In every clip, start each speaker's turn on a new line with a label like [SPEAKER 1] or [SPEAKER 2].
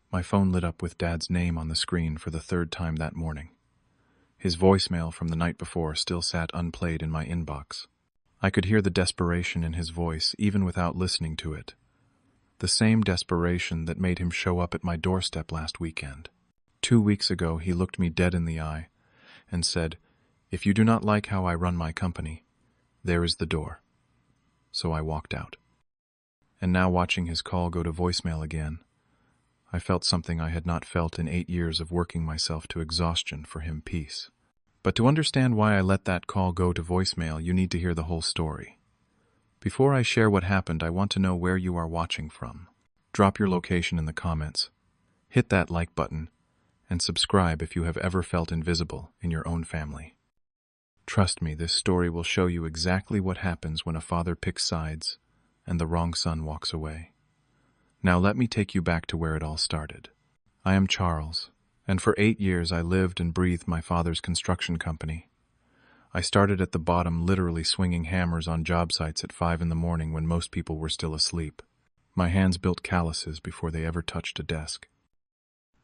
[SPEAKER 1] My phone lit up with Dad's name on the screen for the third time that morning. His voicemail from the night before still sat unplayed in my inbox. I could hear the desperation in his voice even without listening to it. The same desperation that made him show up at my doorstep last weekend. 2 weeks ago, he looked me dead in the eye and said, "If you do not like how I run my company, there is the door." So I walked out. And now watching his call go to voicemail again, I felt something I had not felt in 8 years of working myself to exhaustion for him peace. But to understand why I let that call go to voicemail, you need to hear the whole story. Before I share what happened, I want to know where you are watching from. Drop your location in the comments, hit that like button, and subscribe if you have ever felt invisible in your own family. Trust me, this story will show you exactly what happens when a father picks sides and the wrong son walks away. Now let me take you back to where it all started. I am Charles, and for 8 years I lived and breathed my father's construction company. I started at the bottom, literally swinging hammers on job sites at 5 in the morning when most people were still asleep. My hands built calluses before they ever touched a desk.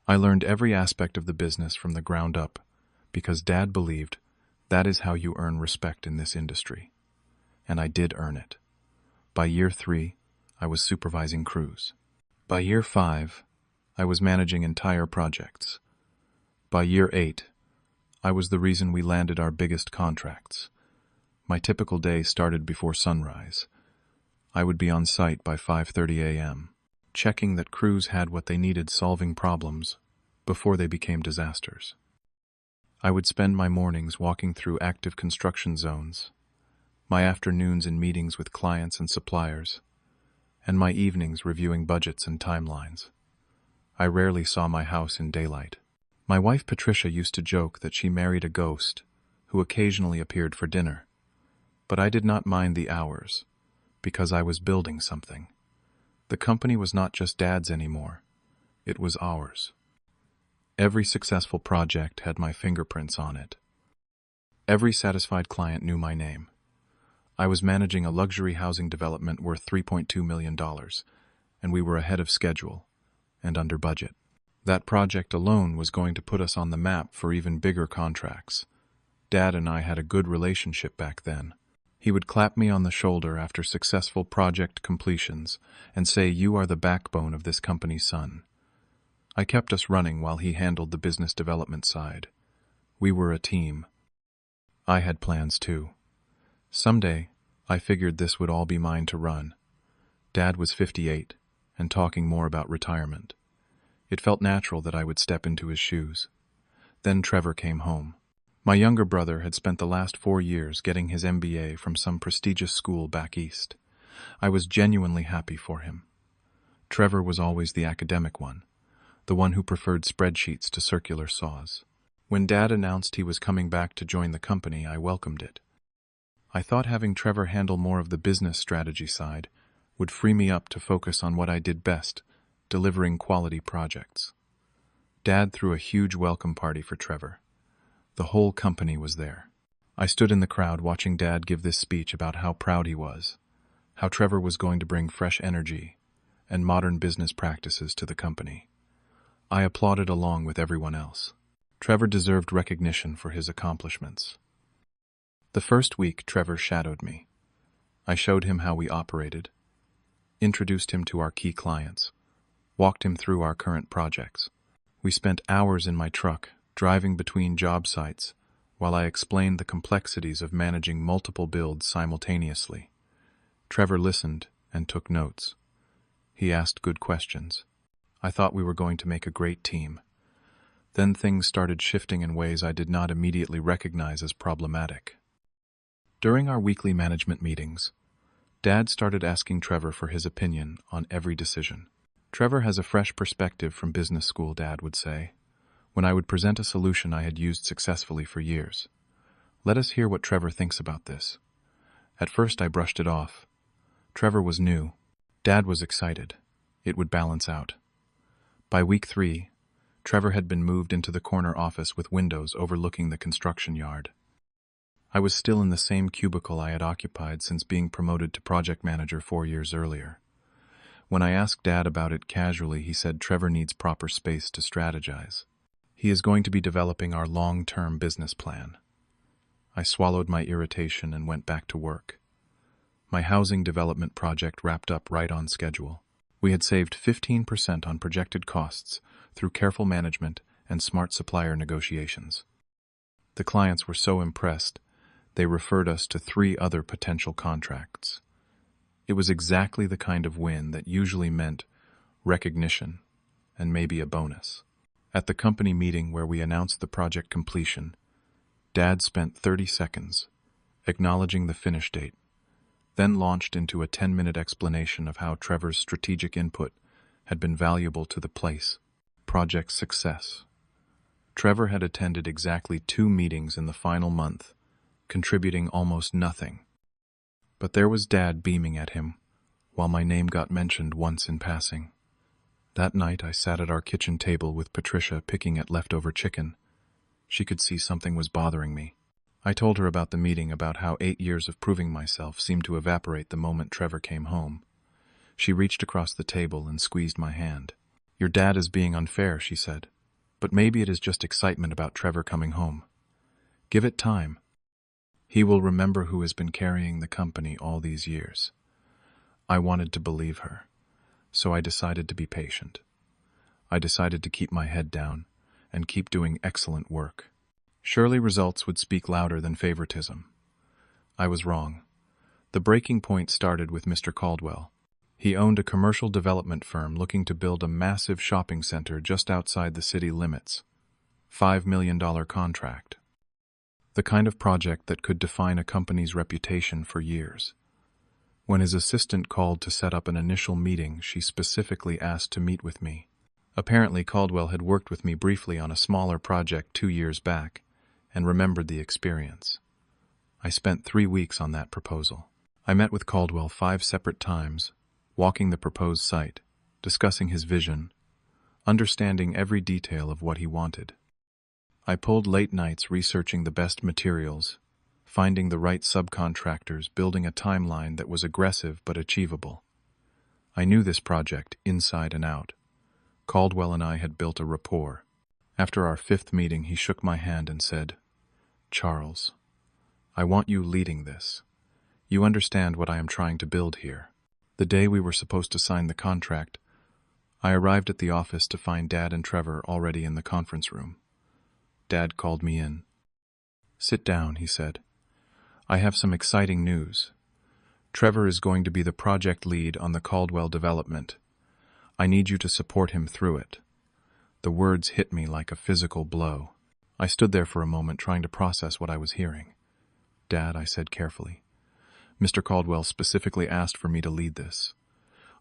[SPEAKER 1] I learned every aspect of the business from the ground up because Dad believed that is how you earn respect in this industry. And I did earn it. By year 3, I was supervising crews. By year 5, I was managing entire projects. By year 8, I was the reason we landed our biggest contracts. My typical day started before sunrise. I would be on site by 5:30 a.m., checking that crews had what they needed, solving problems before they became disasters. I would spend my mornings walking through active construction zones, my afternoons in meetings with clients and suppliers, and my evenings reviewing budgets and timelines. I rarely saw my house in daylight. My wife Patricia used to joke that she married a ghost who occasionally appeared for dinner, but I did not mind the hours because I was building something. The company was not just Dad's anymore, it was ours. Every successful project had my fingerprints on it. Every satisfied client knew my name. I was managing a luxury housing development worth $3.2 million, and we were ahead of schedule and under budget. That project alone was going to put us on the map for even bigger contracts. Dad and I had a good relationship back then. He would clap me on the shoulder after successful project completions and say, "You are the backbone of this company, son." I kept us running while he handled the business development side. We were a team. I had plans too. Someday, I figured this would all be mine to run. Dad was 58 and talking more about retirement. It felt natural that I would step into his shoes. Then Trevor came home. My younger brother had spent the last 4 years getting his MBA from some prestigious school back east. I was genuinely happy for him. Trevor was always the academic one, the one who preferred spreadsheets to circular saws. When Dad announced he was coming back to join the company, I welcomed it. I thought having Trevor handle more of the business strategy side would free me up to focus on what I did best, delivering quality projects. Dad threw a huge welcome party for Trevor. The whole company was there. I stood in the crowd watching Dad give this speech about how proud he was, how Trevor was going to bring fresh energy and modern business practices to the company. I applauded along with everyone else. Trevor deserved recognition for his accomplishments. The first week, Trevor shadowed me. I showed him how we operated, introduced him to our key clients, walked him through our current projects. We spent hours in my truck, driving between job sites, while I explained the complexities of managing multiple builds simultaneously. Trevor listened and took notes. He asked good questions. I thought we were going to make a great team. Then things started shifting in ways I did not immediately recognize as problematic. During our weekly management meetings, Dad started asking Trevor for his opinion on every decision. "Trevor has a fresh perspective from business school," Dad would say, when I would present a solution I had used successfully for years. "Let us hear what Trevor thinks about this." At first I brushed it off. Trevor was new. Dad was excited. It would balance out. By week 3, Trevor had been moved into the corner office with windows overlooking the construction yard. I was still in the same cubicle I had occupied since being promoted to project manager 4 years earlier. When I asked Dad about it casually, he said Trevor needs proper space to strategize. He is going to be developing our long-term business plan. I swallowed my irritation and went back to work. My housing development project wrapped up right on schedule. We had saved 15% on projected costs through careful management and smart supplier negotiations. The clients were so impressed, they referred us to 3 other potential contracts. It was exactly the kind of win that usually meant recognition and maybe a bonus. At the company meeting where we announced the project completion, Dad spent 30 seconds acknowledging the finish date, then launched into a 10-minute explanation of how Trevor's strategic input had been valuable to the place. Project success. Trevor had attended exactly 2 meetings in the final month, contributing almost nothing. But there was Dad beaming at him, while my name got mentioned once in passing. That night I sat at our kitchen table with Patricia picking at leftover chicken. She could see something was bothering me. I told her about the meeting, about how 8 years of proving myself seemed to evaporate the moment Trevor came home. She reached across the table and squeezed my hand. "Your dad is being unfair," she said. "But maybe it is just excitement about Trevor coming home. Give it time. He will remember who has been carrying the company all these years." I wanted to believe her, so I decided to be patient. I decided to keep my head down and keep doing excellent work. Surely results would speak louder than favoritism. I was wrong. The breaking point started with Mr. Caldwell. He owned a commercial development firm looking to build a massive shopping center just outside the city limits. $5 million contract. The kind of project that could define a company's reputation for years. When his assistant called to set up an initial meeting, she specifically asked to meet with me. Apparently, Caldwell had worked with me briefly on a smaller project 2 years back and remembered the experience. I spent 3 weeks on that proposal. I met with Caldwell 5 separate times, walking the proposed site, discussing his vision, understanding every detail of what he wanted. I pulled late nights researching the best materials, finding the right subcontractors, building a timeline that was aggressive but achievable. I knew this project inside and out. Caldwell and I had built a rapport. After our 5th meeting, he shook my hand and said, "Charles, I want you leading this. You understand what I am trying to build here." The day we were supposed to sign the contract, I arrived at the office to find Dad and Trevor already in the conference room. Dad called me in. "Sit down," he said. "I have some exciting news. Trevor is going to be the project lead on the Caldwell development. I need you to support him through it." The words hit me like a physical blow. I stood there for a moment trying to process what I was hearing. "Dad," I said carefully, "Mr. Caldwell specifically asked for me to lead this.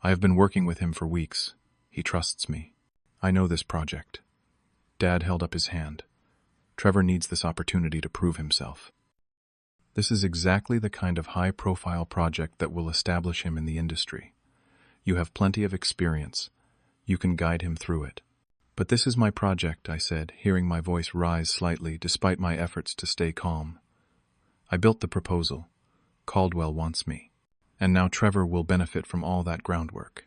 [SPEAKER 1] I have been working with him for weeks. He trusts me. I know this project." Dad held up his hand. "Trevor needs this opportunity to prove himself. This is exactly the kind of high-profile project that will establish him in the industry. You have plenty of experience. You can guide him through it." "But this is my project," I said, hearing my voice rise slightly despite my efforts to stay calm. "I built the proposal. Caldwell wants me. And now Trevor will benefit from all that groundwork."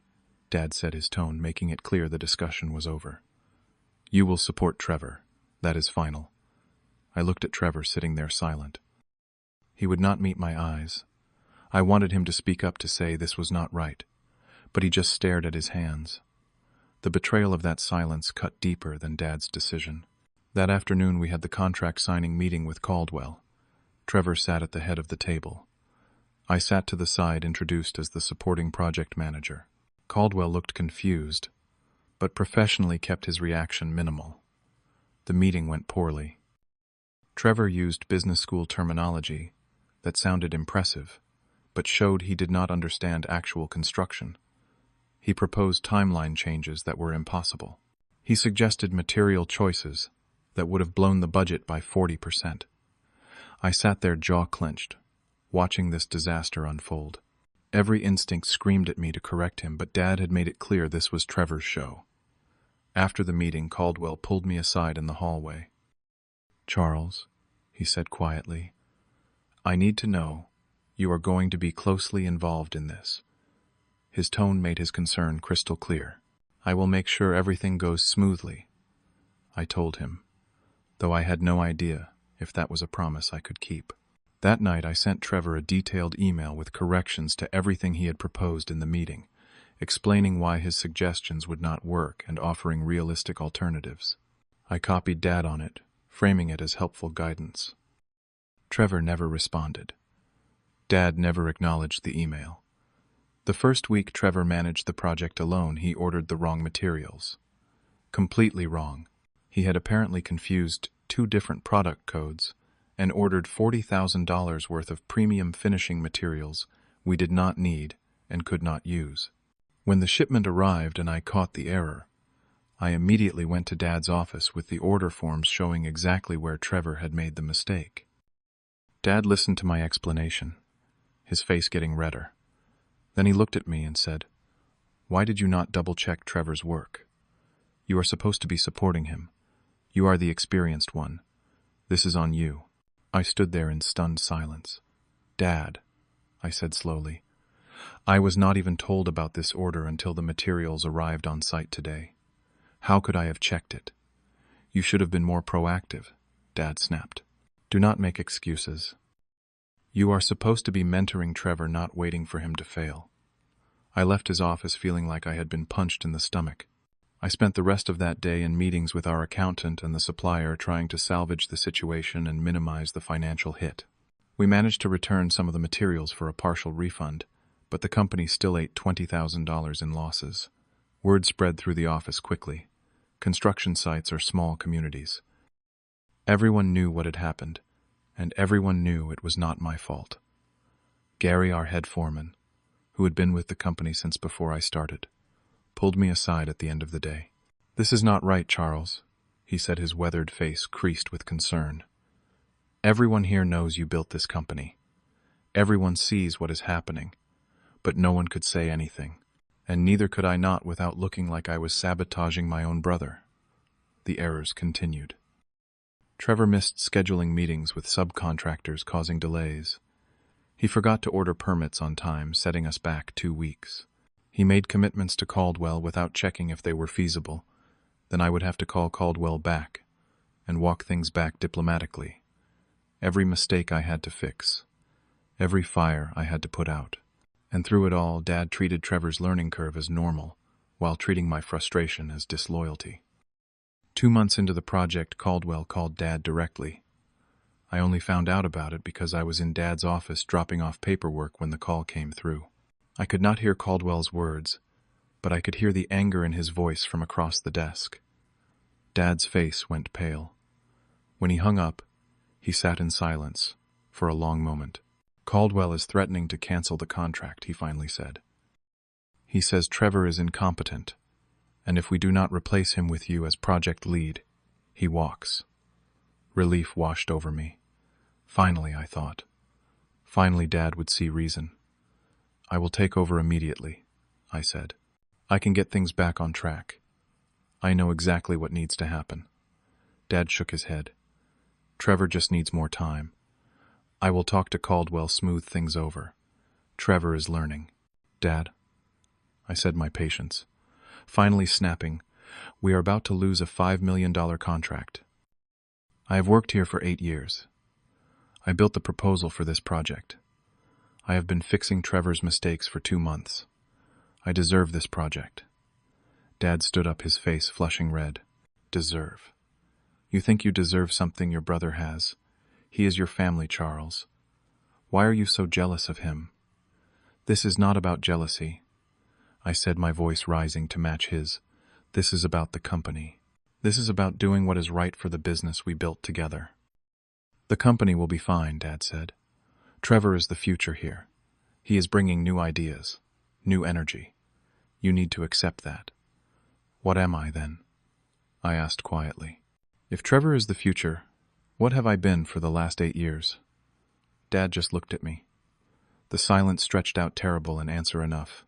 [SPEAKER 1] Dad said, his tone making it clear the discussion was over. "You will support Trevor. That is final." I looked at Trevor sitting there silent. He would not meet my eyes. I wanted him to speak up to say this was not right, but he just stared at his hands. The betrayal of that silence cut deeper than Dad's decision. That afternoon we had the contract signing meeting with Caldwell. Trevor sat at the head of the table. I sat to the side, introduced as the supporting project manager. Caldwell looked confused, but professionally kept his reaction minimal. The meeting went poorly. Trevor used business school terminology that sounded impressive, but showed he did not understand actual construction. He proposed timeline changes that were impossible. He suggested material choices that would have blown the budget by 40%. I sat there jaw clenched, watching this disaster unfold. Every instinct screamed at me to correct him, but Dad had made it clear this was Trevor's show. After the meeting, Caldwell pulled me aside in the hallway. "Charles," he said quietly, "I need to know you are going to be closely involved in this." His tone made his concern crystal clear. "I will make sure everything goes smoothly," I told him, though I had no idea if that was a promise I could keep. That night I sent Trevor a detailed email with corrections to everything he had proposed in the meeting, explaining why his suggestions would not work and offering realistic alternatives. I copied Dad on it, framing it as helpful guidance. Trevor never responded. Dad never acknowledged the email. The first week Trevor managed the project alone, he ordered the wrong materials. Completely wrong. He had apparently confused 2 different product codes and ordered $40,000 worth of premium finishing materials we did not need and could not use. When the shipment arrived and I caught the error, I immediately went to Dad's office with the order forms showing exactly where Trevor had made the mistake. Dad listened to my explanation, his face getting redder. Then he looked at me and said, "Why did you not double-check Trevor's work? You are supposed to be supporting him. You are the experienced one. This is on you." I stood there in stunned silence. "Dad," I said slowly, "I was not even told about this order until the materials arrived on site today. How could I have checked it?" "You should have been more proactive," Dad snapped. "Do not make excuses. You are supposed to be mentoring Trevor, not waiting for him to fail." I left his office feeling like I had been punched in the stomach. I spent the rest of that day in meetings with our accountant and the supplier trying to salvage the situation and minimize the financial hit. We managed to return some of the materials for a partial refund, but the company still ate $20,000 in losses. Word spread through the office quickly. Construction sites are small communities. Everyone knew what had happened, and everyone knew it was not my fault. Gary, our head foreman, who had been with the company since before I started, pulled me aside at the end of the day. "This is not right, Charles," he said, his weathered face creased with concern. "Everyone here knows you built this company. Everyone sees what is happening, but no one could say anything, and neither could I not without looking like I was sabotaging my own brother." The errors continued. Trevor missed scheduling meetings with subcontractors, causing delays. He forgot to order permits on time, setting us back 2 weeks. He made commitments to Caldwell without checking if they were feasible. Then I would have to call Caldwell back and walk things back diplomatically. Every mistake I had to fix. Every fire I had to put out. And through it all, Dad treated Trevor's learning curve as normal, while treating my frustration as disloyalty. 2 months into the project, Caldwell called Dad directly. I only found out about it because I was in Dad's office dropping off paperwork when the call came through. I could not hear Caldwell's words, but I could hear the anger in his voice from across the desk. Dad's face went pale. When he hung up, he sat in silence for a long moment. "Caldwell is threatening to cancel the contract," he finally said. "He says Trevor is incompetent, and if we do not replace him with you as project lead, he walks." Relief washed over me. Finally, I thought. Finally, Dad would see reason. "I will take over immediately," I said. "I can get things back on track. I know exactly what needs to happen." Dad shook his head. "Trevor just needs more time. I will talk to Caldwell, smooth things over. Trevor is learning." "Dad," I said, my patience finally snapping, "we are about to lose a $5 million contract. I have worked here for 8 years. I built the proposal for this project. I have been fixing Trevor's mistakes for 2 months. I deserve this project." Dad stood up, his face flushing red. "Deserve? You think you deserve something your brother has? He is your family, Charles. Why are you so jealous of him?" "This is not about jealousy," I said, my voice rising to match his. "This is about the company. This is about doing what is right for the business we built together." "The company will be fine," Dad said. "Trevor is the future here. He is bringing new ideas, new energy. You need to accept that." "What am I, then?" I asked quietly. "If Trevor is the future, what have I been for the last 8 years?" Dad just looked at me. The silence stretched out terrible, and answer enough.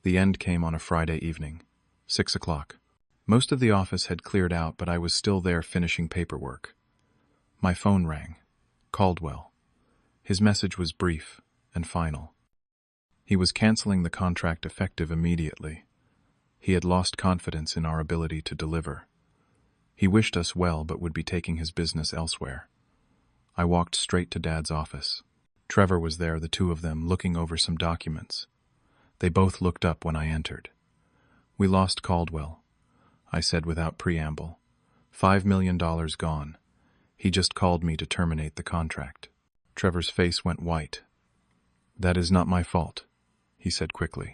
[SPEAKER 1] The end came on a Friday evening, 6 o'clock. Most of the office had cleared out, but I was still there finishing paperwork. My phone rang. Caldwell. His message was brief and final. He was canceling the contract effective immediately. He had lost confidence in our ability to deliver. He wished us well but would be taking his business elsewhere. I walked straight to Dad's office. Trevor was there, the two of them, looking over some documents. They both looked up when I entered. "We lost Caldwell," I said without preamble. $5 million gone. He just called me to terminate the contract. Trevor's face went white. "That is not my fault," he said quickly.